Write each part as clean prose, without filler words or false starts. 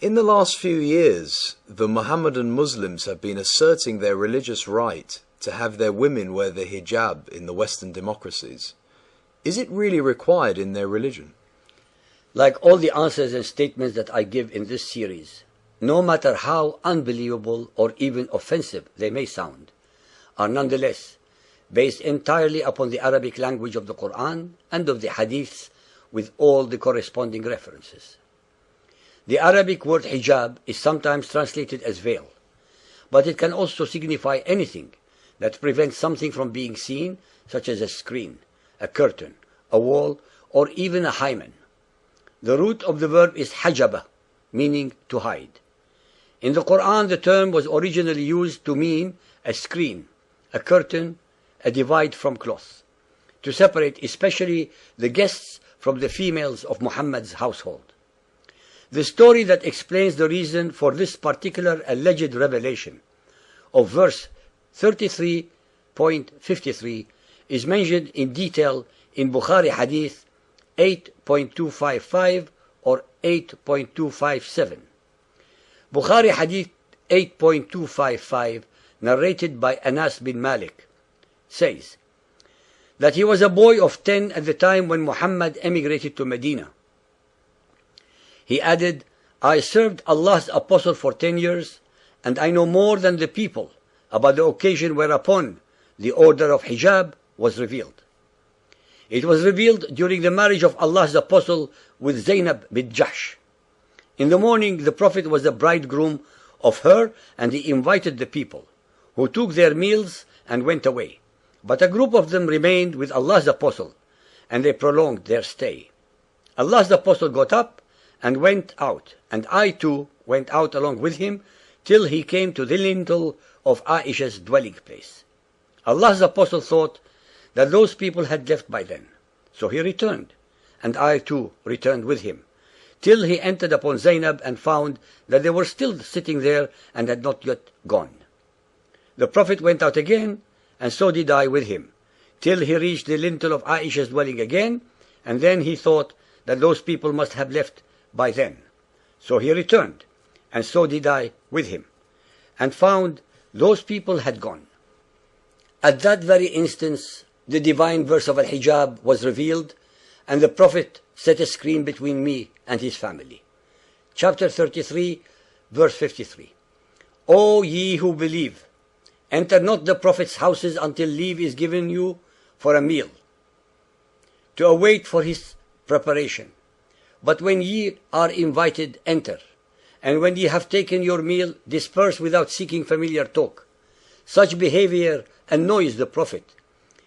In the last few years, the Mohammedan Muslims have been asserting their religious right to have their women wear the hijab in the Western democracies. Is it really required in their religion? Like all the answers and statements that I give in this series, no matter how unbelievable or even offensive they may sound, are nonetheless based entirely upon the Arabic language of the Quran and of the Hadiths with all the corresponding references. The Arabic word hijab is sometimes translated as veil, but it can also signify anything that prevents something from being seen, such as a screen, a curtain, a wall, or even a hymen. The root of the verb is hajaba, meaning to hide. In the Quran, the term was originally used to mean a screen, a curtain, a divide from cloth, to separate especially the guests from the females of Muhammad's household. The story that explains the reason for this particular alleged revelation of verse 33.53 is mentioned in detail in Bukhari Hadith 8.255 or 8.257. Bukhari Hadith 8.255, narrated by Anas bin Malik, says that he was a boy of 10 at the time when Muhammad emigrated to Medina. He added, I served Allah's apostle for 10 years, and I know more than the people about the occasion whereupon the order of hijab was revealed. It was revealed during the marriage of Allah's apostle with Zainab bint Jahsh. In the morning, the Prophet was the bridegroom of her, and he invited the people, who took their meals and went away. But a group of them remained with Allah's apostle, and they prolonged their stay. Allah's apostle got up and went out, and I too went out along with him, till he came to the lintel of Aisha's dwelling place. Allah's apostle thought that those people had left by then. So he returned, and I too returned with him, till he entered upon Zainab and found that they were still sitting there and had not yet gone. The Prophet went out again, and so did I with him, till he reached the lintel of Aisha's dwelling again, and then he thought that those people must have left by then. So he returned, and so did I with him, and found those people had gone. At that very instance, the divine verse of Al-Hijab was revealed, and the Prophet set a screen between me and his family. Chapter 33, verse 53. O ye who believe, enter not the Prophet's houses until leave is given you for a meal, to await for his preparation. But when ye are invited, enter. And when ye have taken your meal, disperse without seeking familiar talk. Such behavior annoys the Prophet.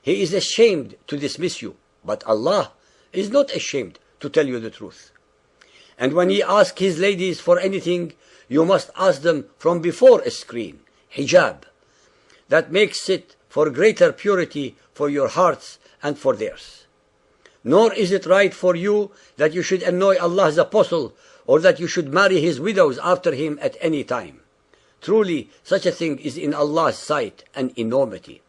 He is ashamed to dismiss you, but Allah is not ashamed to tell you the truth. And when ye ask his ladies for anything, you must ask them from before a screen, hijab. That makes it for greater purity for your hearts and for theirs. Nor is it right for you that you should annoy Allah's apostle, or that you should marry his widows after him at any time. Truly, such a thing is in Allah's sight an enormity.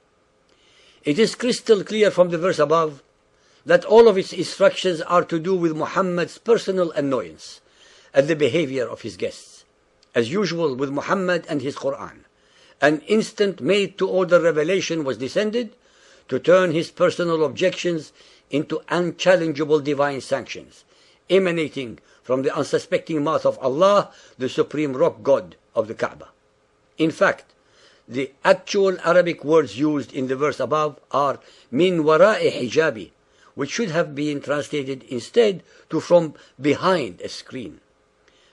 It is crystal clear from the verse above that all of its instructions are to do with Muhammad's personal annoyance at the behavior of his guests. As usual with Muhammad and his Quran, an instant made-to-order revelation was descended to turn his personal objections into unchallengeable divine sanctions, emanating from the unsuspecting mouth of Allah, the supreme rock god of the Kaaba. In fact, the actual Arabic words used in the verse above are min wara'i hijabi, which should have been translated instead to from behind a screen.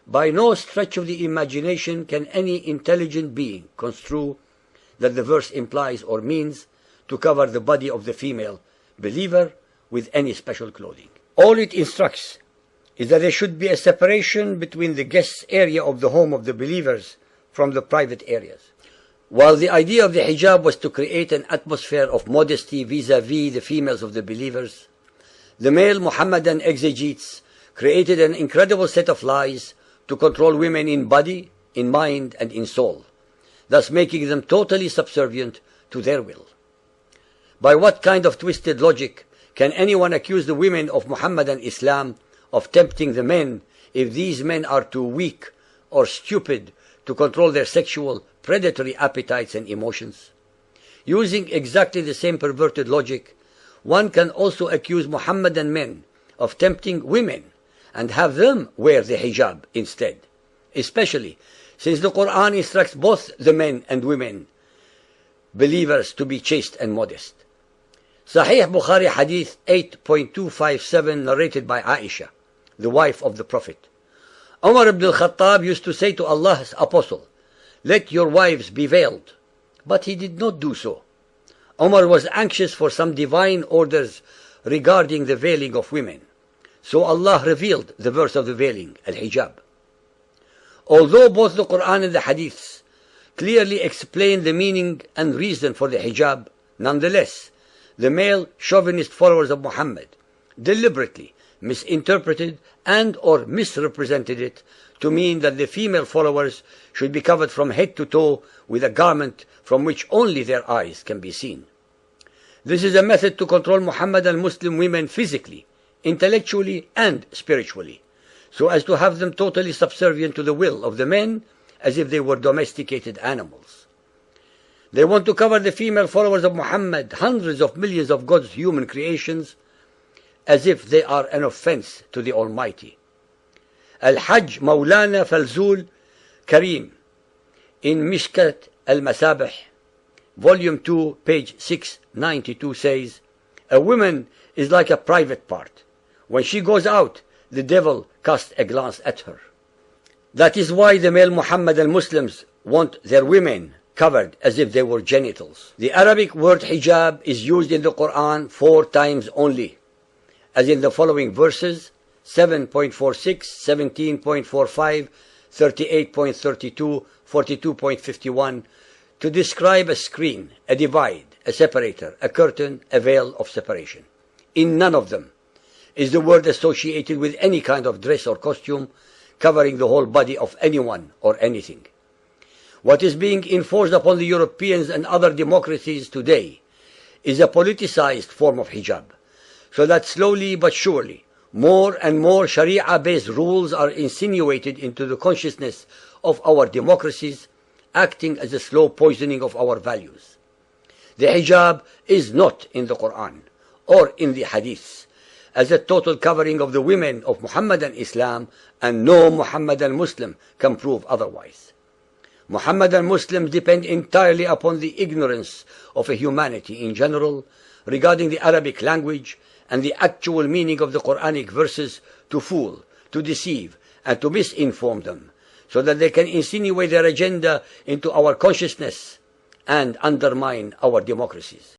By no stretch of the imagination can any intelligent being construe that the verse implies or means to cover the body of the female believer with any special clothing. All it instructs is that there should be a separation between the guest's area of the home of the believers from the private areas. While the idea of the hijab was to create an atmosphere of modesty vis-à-vis the females of the believers, the male Muhammadan exegetes created an incredible set of lies to control women in body, in mind, and in soul, thus making them totally subservient to their will. By what kind of twisted logic can anyone accuse the women of Muhammadan Islam of tempting the men if these men are too weak or stupid to control their sexual, predatory appetites and emotions? Using exactly the same perverted logic, one can also accuse Muhammadan men of tempting women and have them wear the hijab instead, especially since the Quran instructs both the men and women believers to be chaste and modest. Sahih Bukhari Hadith 8.257 narrated by Aisha, the wife of the Prophet. Umar ibn al-Khattab used to say to Allah's apostle, "Let your wives be veiled," but he did not do so. Umar was anxious for some divine orders regarding the veiling of women, so Allah revealed the verse of the veiling, al-hijab. Although both the Quran and the Hadiths clearly explain the meaning and reason for the hijab, nonetheless, the male chauvinist followers of Muhammad deliberately misinterpreted and or misrepresented it to mean that the female followers should be covered from head to toe with a garment from which only their eyes can be seen. This is a method to control Muhammadan Muslim women physically, intellectually and spiritually, so as to have them totally subservient to the will of the men as if they were domesticated animals. They want to cover the female followers of Muhammad, hundreds of millions of God's human creations, as if they are an offense to the Almighty. Al-Hajj Maulana Falzul Karim in Mishkat al-Masabih, Volume 2, page 692 says, "A woman is like a private part. When she goes out, the devil casts a glance at her." That is why the male Muhammadan Muslims want their women covered as if they were genitals. The Arabic word hijab is used in the Quran 4 times only, as in the following verses: 7.46, 17.45, 38.32, 42.51, to describe a screen, a divide, a separator, a curtain, a veil of separation. In none of them is the word associated with any kind of dress or costume covering the whole body of anyone or anything. What is being enforced upon the Europeans and other democracies today is a politicized form of hijab, so that slowly but surely more and more Sharia-based rules are insinuated into the consciousness of our democracies, acting as a slow poisoning of our values. The hijab is not in the Quran or in the Hadiths as a total covering of the women of Muhammadan Islam, and no Muhammadan Muslim can prove otherwise. Muhammadan Muslims depend entirely upon the ignorance of a humanity in general regarding the Arabic language and the actual meaning of the Quranic verses to fool, to deceive, and to misinform them, so that they can insinuate their agenda into our consciousness and undermine our democracies.